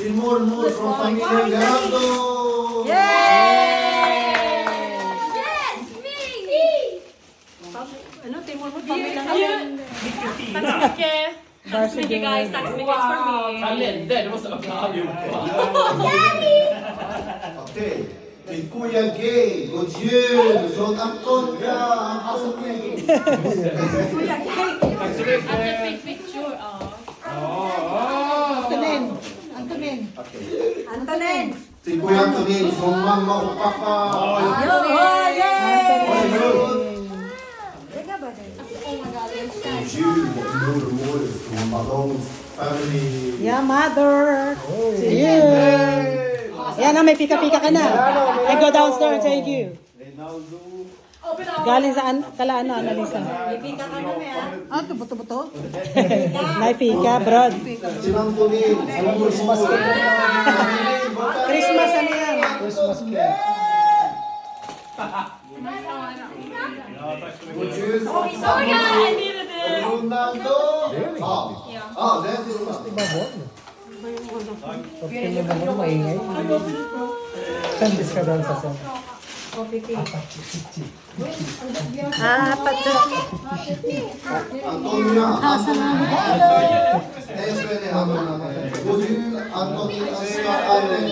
Timur from Familia Leandro. Yay! Yes, me! Ano, Timur mo, pamilya naman. Tack så mycket guys, tack så mycket för mig. Han ledde, det måste vara allihopa. Okej. Till Kuya Gay, God jul från Antonia. Tack så mycket. Picture, ja. Antonin. Antonin. Okej. Antonin. Till Kuya Antonin från mamma och pappa. Yo, yay! Oh my god, I'm sad. God jul till mormor från Ballongs family. Yeah, mother. To you. Yan na, may pika-pika ka na. I go downstairs and thank you. Galing sa kala ano, Annalisa. May pika ka na, ah. Ah, buto-buto? May pika, brod. Till Antonin från Christmas. Christmas, ano yan? Christmas cake. God jul från Oh my god, I needed it! Ronaldo. Det är till Ronaldo. Pagpili mo mo maingay. Sandis ka doon sa sen. Ah, pato. Antonia. Espere, God jul Antonin älskar Allen.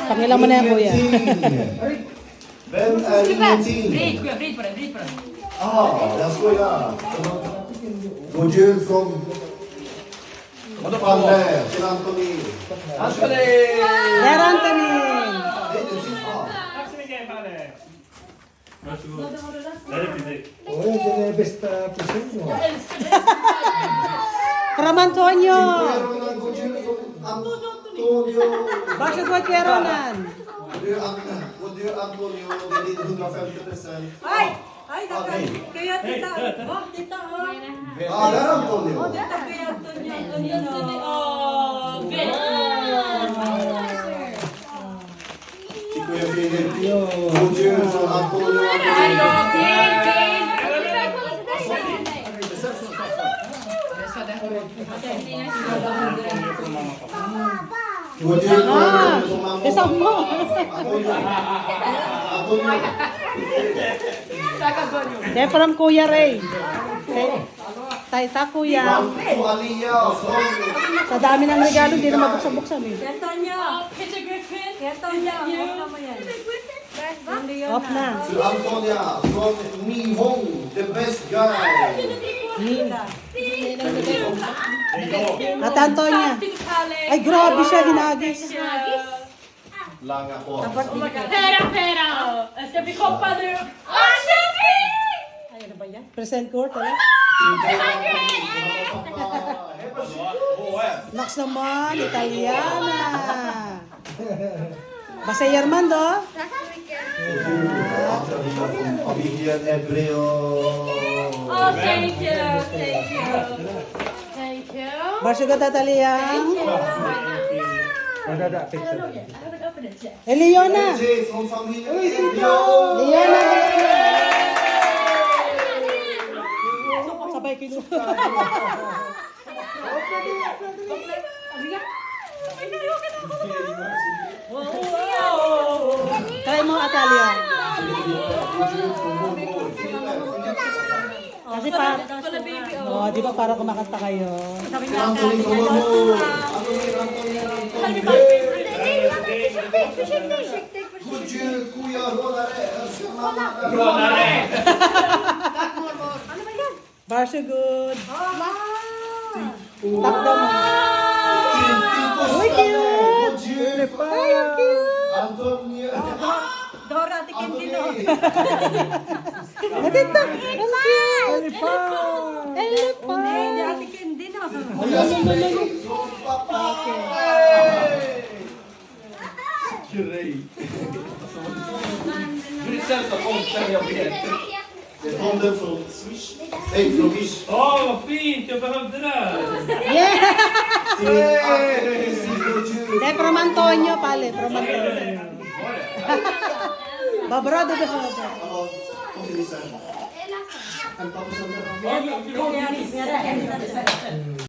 Pangilan mo na yan, kuya. Vem är ingenting? Vrid på den. Jag skojar. God jul från Palle till Antonin. There, Antonin. Tack så mycket, Palle. Varsågod. Där är precis. Oj, det är bästa present mo. From Antonio. God jul från Antonio. Varsågod, Kuya Ronan. God jul Antonio. Det är din 150%. Ay! Ay, kaya tita. Oh, tita, oh. Där är Antonio. Tita, kaya Antonio. Åh, Kuya Filip. God jul från Antonio. God jul från mamma. Isang mo. Antonio. They're from Kuya Ray. Taita, kuya. Alia från Sa dami ng regalo, di na mabuksan-buksan eh. Peter Griffin. Off na. till Antonia från Nihong, the best guy. At Antonia. Ay, grabe siya, hinagis. Langa på. Oh my god. Pera! Jag ska bli koppa nu. Present court, eh. Max naman, Italiana. Basta Armando. Familjen Ebreo. Oh, thank you. Varsågod, Natalia. Maganda picture. Leona. Från familjen Ebreo. Leona. Sabay kilo. Try mo, Atalia. Kasi di ba para kumakanta kayo? Antonin Romano. God jul, Kuya Ronare. Älskar mamma. Rånare! Varsågod. Tap daw mo. Uy, cute. God jul. Ay, ang cute. Antonia. Dora, tikin din o. Natita. Ang cute. Elephant. Elephant. Hindi, atikin din o. Pappa. Grej. Du känns som omställning jag vet. Det kom den från Swish. Nej, från Wish. Åh, vad fint! Jag behövde det! Yeah. God jul. Dahil from Antonio, pale. From Antonio. Babrado de Hoda. Ako, pabilisan. Ela ka. Ang tapos ng